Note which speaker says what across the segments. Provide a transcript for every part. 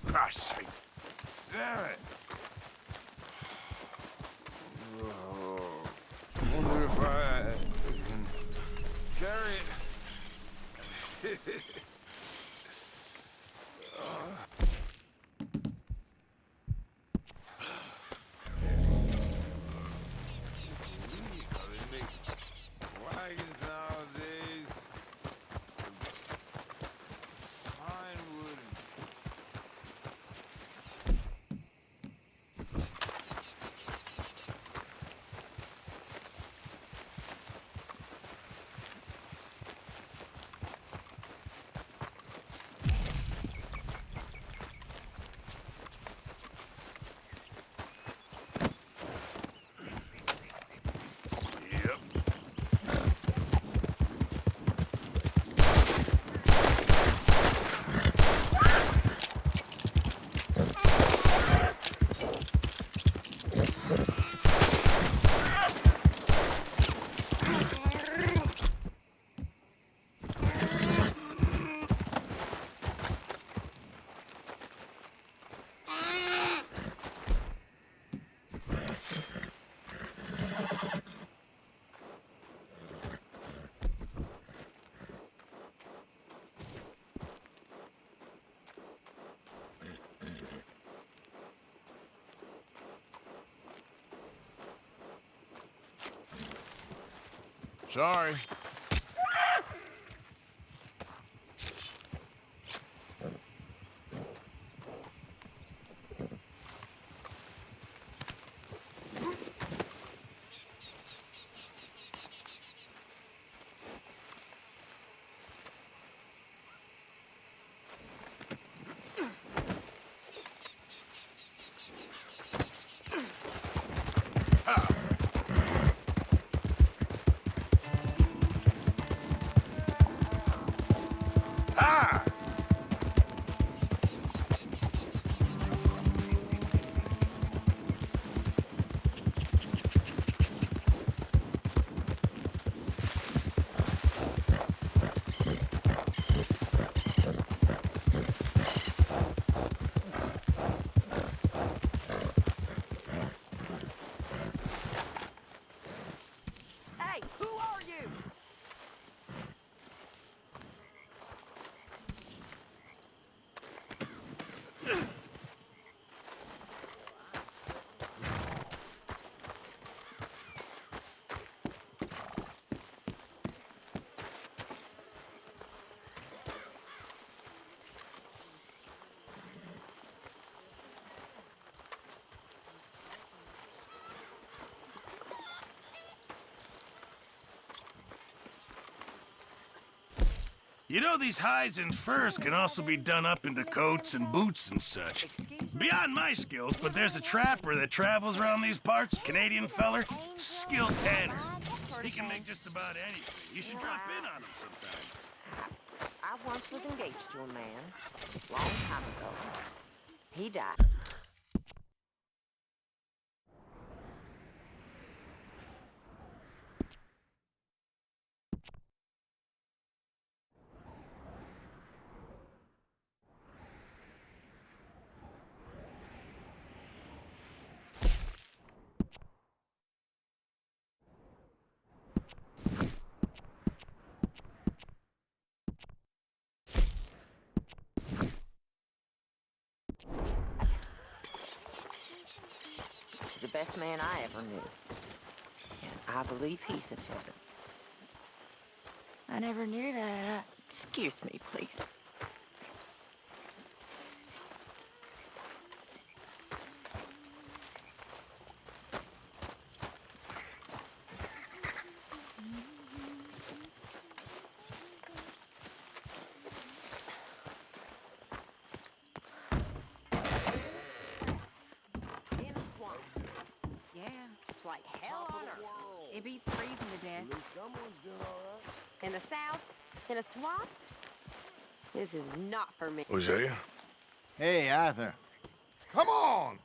Speaker 1: Christ's sake. Damn it. Oh, I wonder if I can carry it. Wagons nowadays. Pine wood. Sorry.
Speaker 2: You know, these hides and furs can also be done up into coats and boots and such. Beyond my skills, but there's a trapper that travels around these parts, Canadian feller, skilled tanner. He can make just about anything. You should drop in on him sometime.
Speaker 3: I once was engaged to a man, long time ago. He died. The best man I ever knew. And I believe he's in heaven. I never knew that. Excuse me, please. Like hell on earth.
Speaker 4: It beats freezing to death.
Speaker 5: At least someone's doing all right.
Speaker 3: In the south, in a swamp? This is not for me.
Speaker 1: Hosea?
Speaker 5: Hey, Arthur.
Speaker 6: Come on!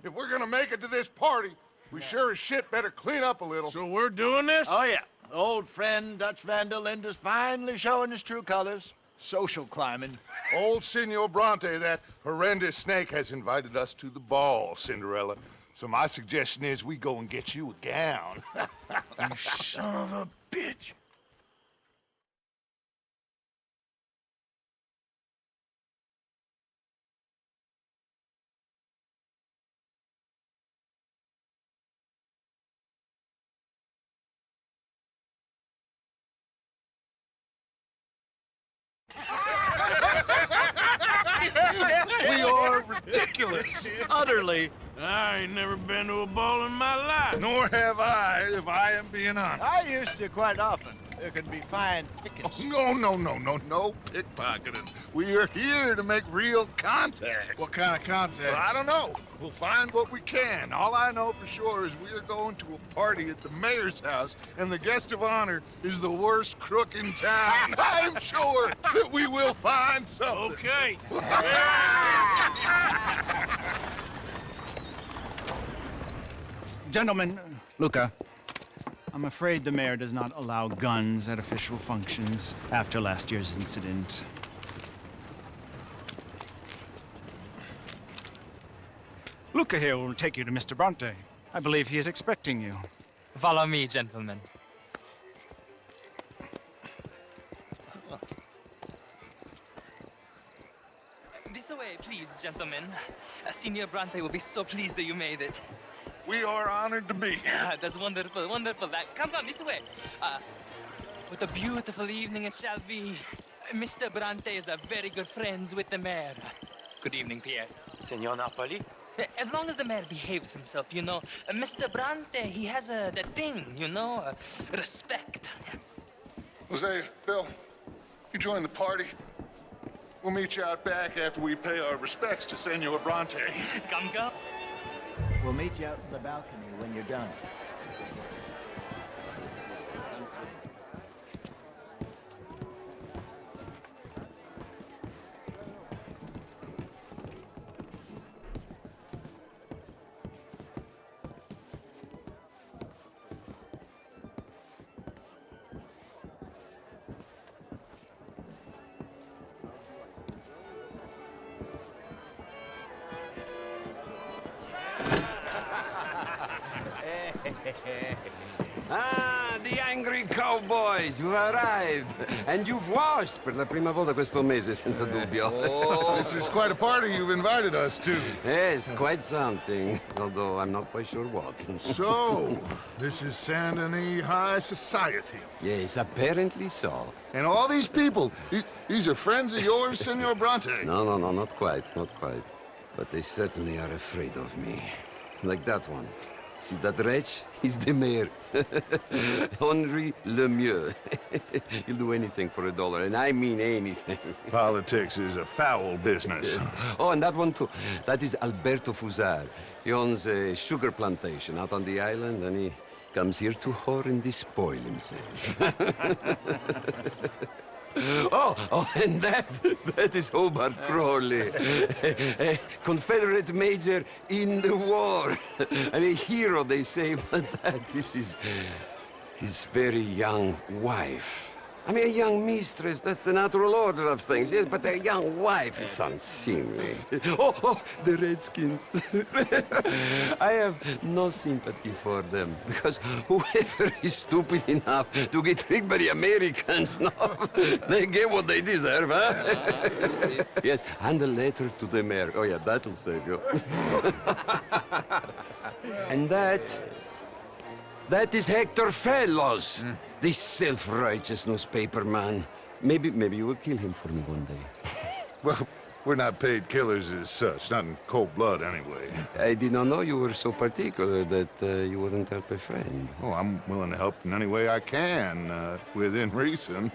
Speaker 6: If we're gonna make it to this party, we sure as shit better clean up a little.
Speaker 1: So we're doing this?
Speaker 5: Oh, yeah. Old friend Dutch Van der Linde's finally showing his true colors. Social climbing.
Speaker 6: Old Senor Bronte, that horrendous snake, has invited us to the ball, Cinderella. So my suggestion is we go and get you a gown.
Speaker 2: You son of a bitch.
Speaker 5: We are ridiculous. Utterly.
Speaker 1: I ain't never been to a ball in my life.
Speaker 6: Nor have I, if I am being honest.
Speaker 5: I used to quite often. There can be fine pickings.
Speaker 6: No pickpocketing. We are here to make real contact.
Speaker 1: What kind of contact?
Speaker 6: Well, I don't know. We'll find what we can. All I know for sure is we are going to a party at the mayor's house, and the guest of honor is the worst crook in town. I'm sure that we will find something.
Speaker 1: Okay.
Speaker 7: Gentlemen, Luca, I'm afraid the mayor does not allow guns at official functions after last year's incident. Luca here will take you to Mr. Bronte. I believe he is expecting you.
Speaker 8: Follow me, gentlemen. This way, please, gentlemen. Senior Bronte will be so pleased that you made it.
Speaker 6: We are honored to be here.
Speaker 8: That's wonderful, wonderful. Come, this way. What a beautiful evening it shall be. Mr. Bronte is a very good friends with the mayor. Good evening, Pierre.
Speaker 9: Senor Napoli?
Speaker 8: As long as the mayor behaves himself, you know. Mr. Bronte, he has that thing, you know, respect.
Speaker 6: Jose, Bill, you join the party. We'll meet you out back after we pay our respects to Senor Bronte.
Speaker 8: Come.
Speaker 5: We'll meet you out in the balcony when you're done.
Speaker 9: Ah, the angry cowboys, you've arrived. And you've washed per la prima volta questo mese, senza dubbio.
Speaker 6: This is quite a party you've invited us to.
Speaker 9: Yes, quite something. Although I'm not quite sure what.
Speaker 6: So, this is Saint Denis High Society.
Speaker 9: Yes, apparently so.
Speaker 6: And all these people, these are friends of yours, Senor Bronte?
Speaker 9: No, not quite, not quite. But they certainly are afraid of me. Like that one. See that wretch? He's the mayor. Henri Lemieux. He'll do anything for $1, and I mean anything.
Speaker 6: Politics is a foul business.
Speaker 9: Oh, and that one too. That is Alberto Fusar. He owns a sugar plantation out on the island, and he comes here to whore and despoil himself. And that is Hobart Crawley, a Confederate major in the war. And a hero, they say, but that is his very young wife. I mean, a young mistress, that's the natural order of things, yes, but a young wife is unseemly. Oh, the Redskins. I have no sympathy for them, because whoever is stupid enough to get tricked by the Americans, no, they get what they deserve, huh? Yes, and a letter to the mayor. Oh, yeah, that'll save you. And that is Hector Fellows. This self-righteous newspaper man. Maybe you will kill him for me one day.
Speaker 6: Well, we're not paid killers as such, not in cold blood anyway.
Speaker 9: I did not know you were so particular that you wouldn't help a friend.
Speaker 6: Oh, I'm willing to help in any way I can, within reason.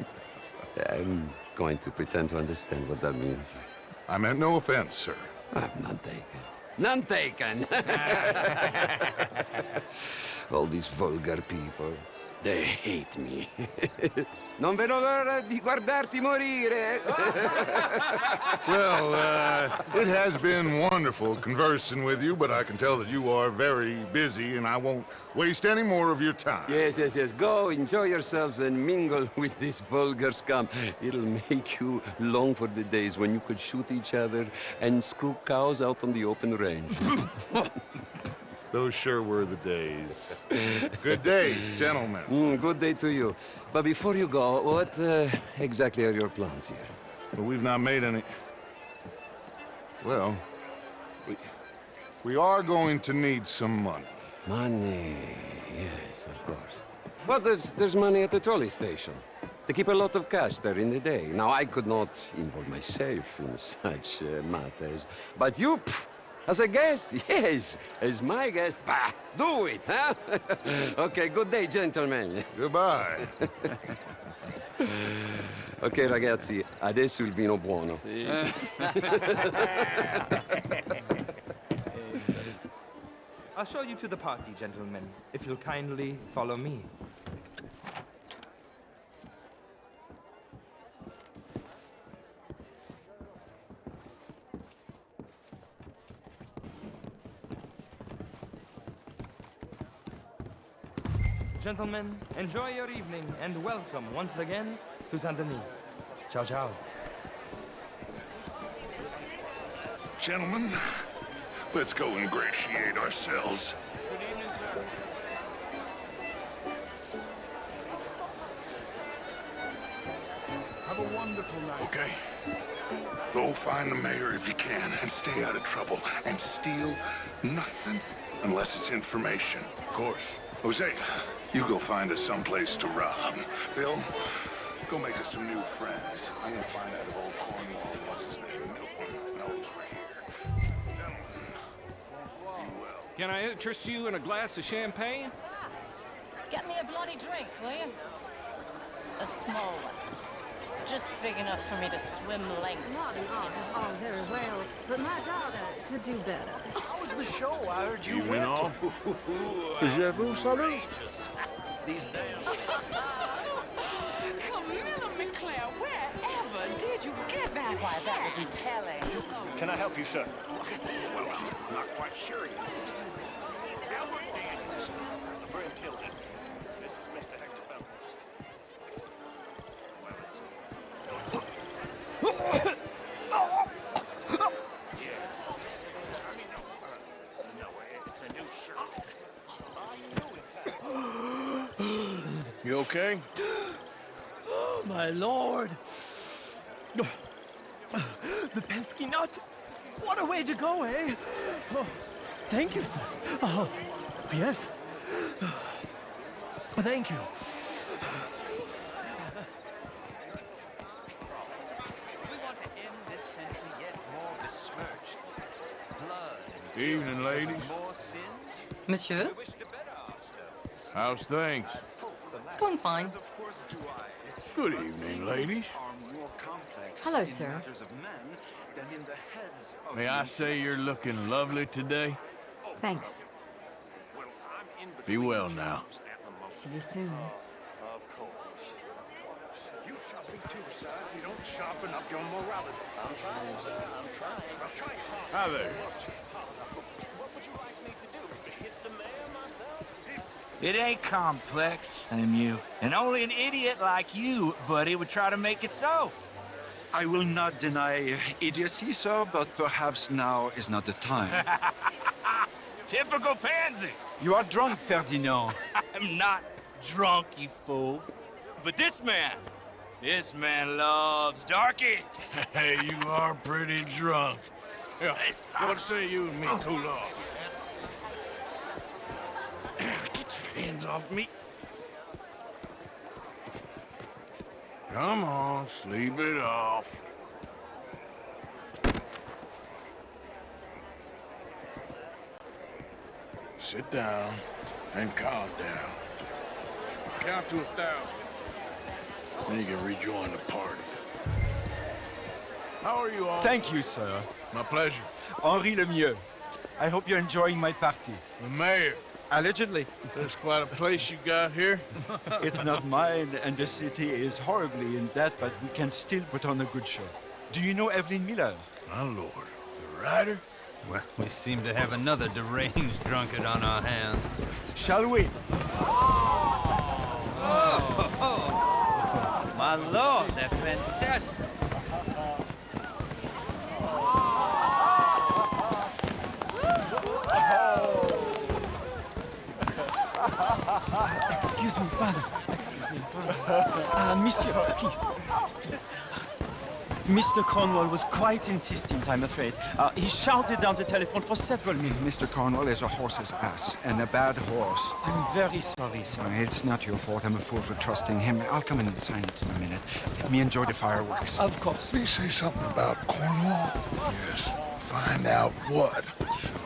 Speaker 9: I'm going to pretend to understand what that means.
Speaker 6: I meant no offense, sir.
Speaker 9: None taken. None taken! All these vulgar people. They hate me. Non vedo l'ora di guardarti morire.
Speaker 6: Well, it has been wonderful conversing with you, but I can tell that you are very busy, and I won't waste any more of your time.
Speaker 9: Yes. Go, enjoy yourselves, and mingle with this vulgar scum. It'll make you long for the days when you could shoot each other and screw cows out on the open range.
Speaker 6: Those sure were the days. Good day, gentlemen.
Speaker 9: Good day to you. But before you go, what exactly are your plans here?
Speaker 6: Well, we've not made any... Well, we are going to need some money.
Speaker 9: Money, yes, of course. But there's money at the trolley station. They keep a lot of cash there in the day. Now, I could not involve myself in such matters. But you... As a guest? Yes. As my guest? Bah! Do it, huh? Okay, good day, gentlemen.
Speaker 6: Goodbye.
Speaker 9: Ok, ragazzi, adesso il vino buono.
Speaker 4: I'll show you to the party, gentlemen, if you'll kindly follow me. Gentlemen, enjoy your evening and welcome once again to Saint Denis. Ciao, ciao.
Speaker 6: Gentlemen, let's go ingratiate ourselves.
Speaker 1: Good evening, sir.
Speaker 6: Have a wonderful night. Okay. Go find the mayor if you can and stay out of trouble. And steal nothing unless it's information. Of course. Jose, you go find us someplace to rob. Bill, go make us some new friends. I'm gonna find out if old Cornwall, what's his name, Milton, knows we're here. Gentlemen, be well.
Speaker 10: Can I interest you in a glass of champagne?
Speaker 11: Get me a bloody drink, will you? A small one. Just big enough for me to swim lengths.
Speaker 12: Modern art is all very well, but my daughter could do better.
Speaker 5: How was the show? I heard you
Speaker 1: Evening
Speaker 5: went
Speaker 1: all.
Speaker 5: J'avoue, Sonny?
Speaker 6: These damn...
Speaker 3: Camilla McClare, wherever did you get that?
Speaker 11: Why, that would be telling.
Speaker 5: Can I help you, sir?
Speaker 6: Well, I'm not quite sure yet. Albert Daniels, Brent Tilden. This is Mr. Hector Fellows.
Speaker 1: You okay?
Speaker 4: Oh, my lord. The pesky nut. What a way to go, eh? Oh, thank you, sir. Oh, yes. Thank you.
Speaker 13: We want to end this century yet more besmirched. Blood.
Speaker 1: Evening, ladies.
Speaker 13: More sins.
Speaker 11: Monsieur?
Speaker 1: How's things?
Speaker 11: It's going fine.
Speaker 1: Good evening, ladies.
Speaker 3: Hello, sir.
Speaker 1: May I say you're looking lovely today?
Speaker 3: Thanks.
Speaker 1: Be well now.
Speaker 3: See you soon.
Speaker 6: You shopping too, sir. You don't sharpen up your morality. I'm trying, sir. I'm trying. I'll try hard.
Speaker 1: Hi there.
Speaker 6: What would you like me to do? Hit the mayor myself?
Speaker 13: It ain't complex, MU. And only an idiot like you, buddy, would try to make it so.
Speaker 14: I will not deny idiocy, sir, but perhaps now is not the time.
Speaker 13: Typical pansy.
Speaker 14: You are drunk, Ferdinand.
Speaker 13: I'm not drunk, you fool. But this man loves darkies.
Speaker 1: Hey, you are pretty drunk. Yeah, what say you and me cool off?
Speaker 13: Get your hands off me.
Speaker 1: Come on, sleep it off. Sit down and calm down. Count to 1,000. Then you can rejoin the party. How are you all?
Speaker 14: Thank you, sir.
Speaker 1: My pleasure.
Speaker 14: Henri Lemieux. I hope you're enjoying my party.
Speaker 1: The mayor.
Speaker 14: Allegedly.
Speaker 1: There's quite a place you got here.
Speaker 14: It's not mine, and the city is horribly in debt, but we can still put on a good show. Do you know Evelyn Miller?
Speaker 1: My lord. The writer?
Speaker 10: Well, we seem to have another deranged drunkard on our hands.
Speaker 14: Shall we?
Speaker 13: My lord, they're fantastic.
Speaker 4: Excuse me, pardon. Excuse me, pardon. Monsieur, please. Please. Mr. Cornwall was quite insistent, I'm afraid. He shouted down the telephone for several minutes.
Speaker 14: Mr. Cornwall is a horse's ass, and a bad horse.
Speaker 4: I'm very sorry, sir.
Speaker 14: It's not your fault. I'm a fool for trusting him. I'll come in and sign it in a minute. Let me enjoy the fireworks.
Speaker 4: Of course.
Speaker 6: Did he say something about Cornwall?
Speaker 1: Yes.
Speaker 6: Find out what.
Speaker 1: Sure.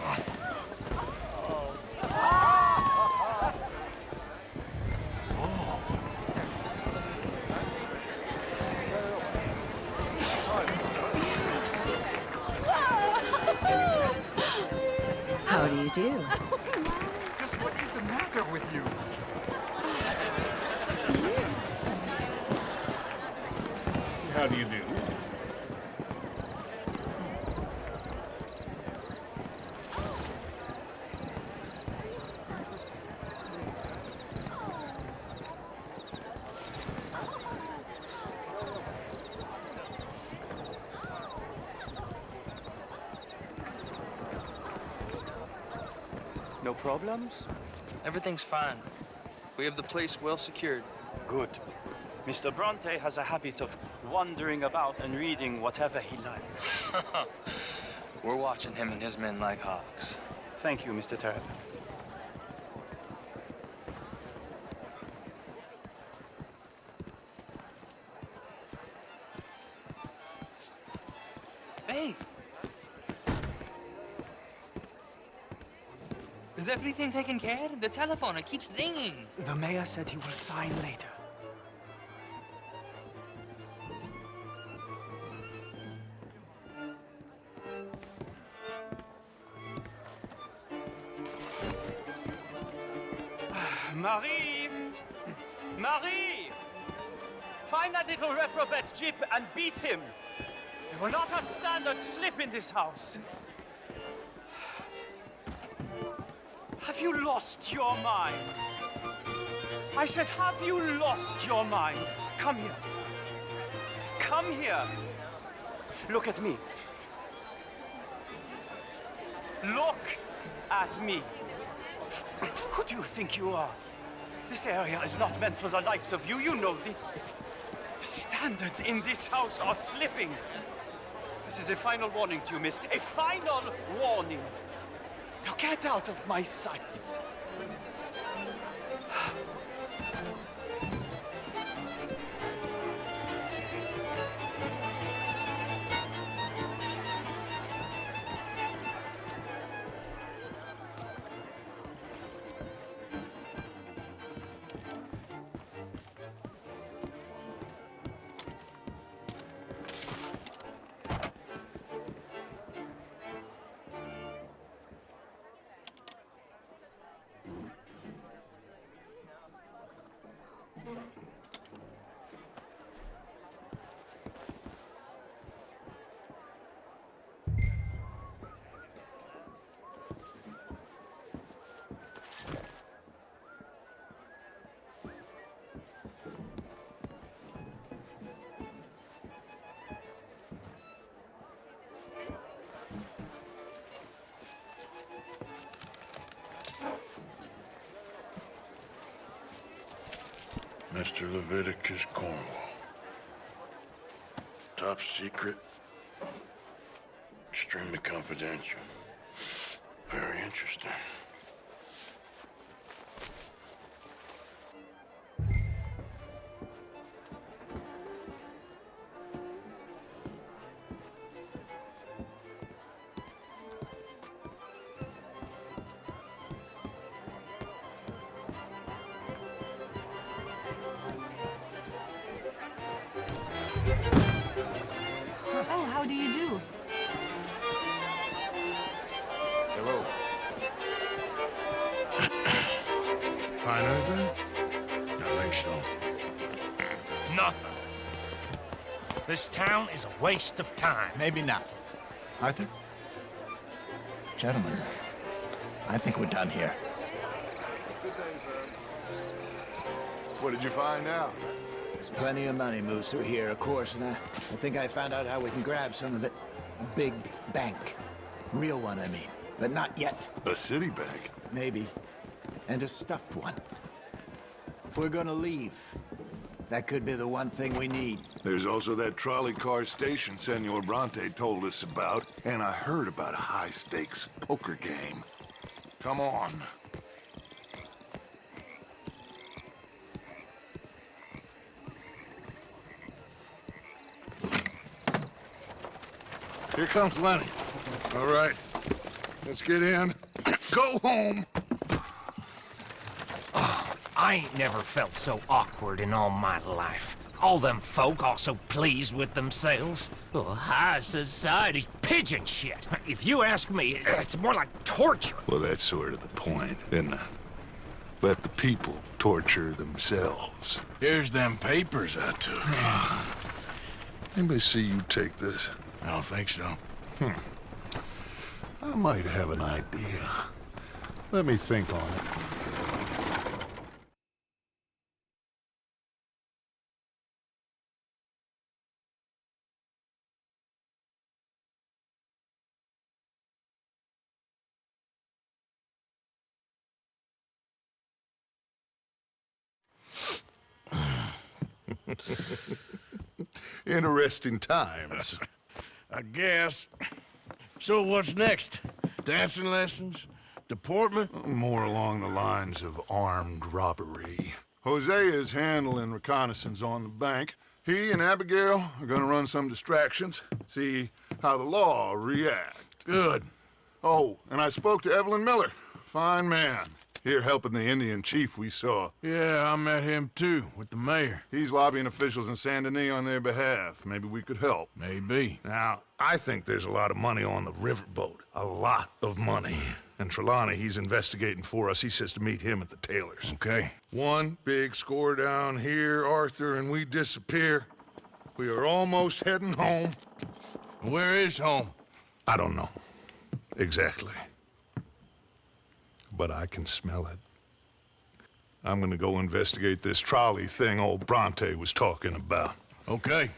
Speaker 3: How do you do?
Speaker 14: Just what is the matter with you?
Speaker 1: How do you do?
Speaker 15: No problems?
Speaker 8: Everything's fine. We have the place well secured.
Speaker 15: Good. Mr. Bronte has a habit of wandering about and reading whatever he likes.
Speaker 8: We're watching him and his men like hawks.
Speaker 15: Thank you, Mr. Terrell.
Speaker 8: Hey! Is everything taken care of? The telephone, it keeps ringing.
Speaker 4: The mayor said he will sign later.
Speaker 15: Marie! Marie! Find that little reprobate Jip and beat him. We will not have standard slip in this house. Have you lost your mind? I said, have you lost your mind? Come here. Come here. Look at me. Look at me. Who do you think you are? This area is not meant for the likes of you. You know this. Standards in this house are slipping. This is a final warning to you, miss. A final warning. Now get out of my sight.
Speaker 1: Mr. Leviticus Cornwall. Top secret. Extremely confidential. Very interesting.
Speaker 12: Oh, how do you do?
Speaker 6: Hello. Find anything?
Speaker 1: I think so.
Speaker 2: Nothing. This town is a waste of time.
Speaker 5: Maybe not. Arthur? Gentlemen, I think we're done here.
Speaker 6: What did you find out?
Speaker 5: There's plenty of money moves through here, of course, and I think I found out how we can grab some of it. A big bank. Real one, I mean. But not yet.
Speaker 6: A city bank?
Speaker 5: Maybe. And a stuffed one. If we're gonna leave, that could be the one thing we need.
Speaker 6: There's also that trolley car station Senor Bronte told us about, and I heard about a high-stakes poker game. Come on. Here comes Lenny. All right, let's get in. Go home.
Speaker 16: Oh, I ain't never felt so awkward in all my life. All them folk all so pleased with themselves. Oh, high society's pigeon shit. If you ask me, it's more like torture.
Speaker 6: Well, that's sort of the point, isn't it? Let the people torture themselves.
Speaker 1: Here's them papers I took.
Speaker 6: Anybody see you take this?
Speaker 1: I don't think so.
Speaker 6: I might have an idea. Let me think on it. Interesting times.
Speaker 1: I guess. So what's next? Dancing lessons? Deportment?
Speaker 6: More along the lines of armed robbery. Jose is handling reconnaissance on the bank. He and Abigail are gonna run some distractions, see how the law reacts.
Speaker 1: Good.
Speaker 6: Oh, and I spoke to Evelyn Miller. Fine man. Here helping the Indian chief we saw.
Speaker 1: Yeah, I met him too, with the mayor.
Speaker 6: He's lobbying officials in Saint Denis on their behalf. Maybe we could help.
Speaker 1: Maybe.
Speaker 6: Now, I think there's a lot of money on the riverboat. A lot of money. And Trelawney, he's investigating for us. He says to meet him at the Taylor's.
Speaker 1: Okay.
Speaker 6: One big score down here, Arthur, and we disappear. We are almost heading home.
Speaker 1: Where is home?
Speaker 6: I don't know. Exactly. But I can smell it. I'm gonna go investigate this trolley thing old Bronte was talking about.
Speaker 1: Okay.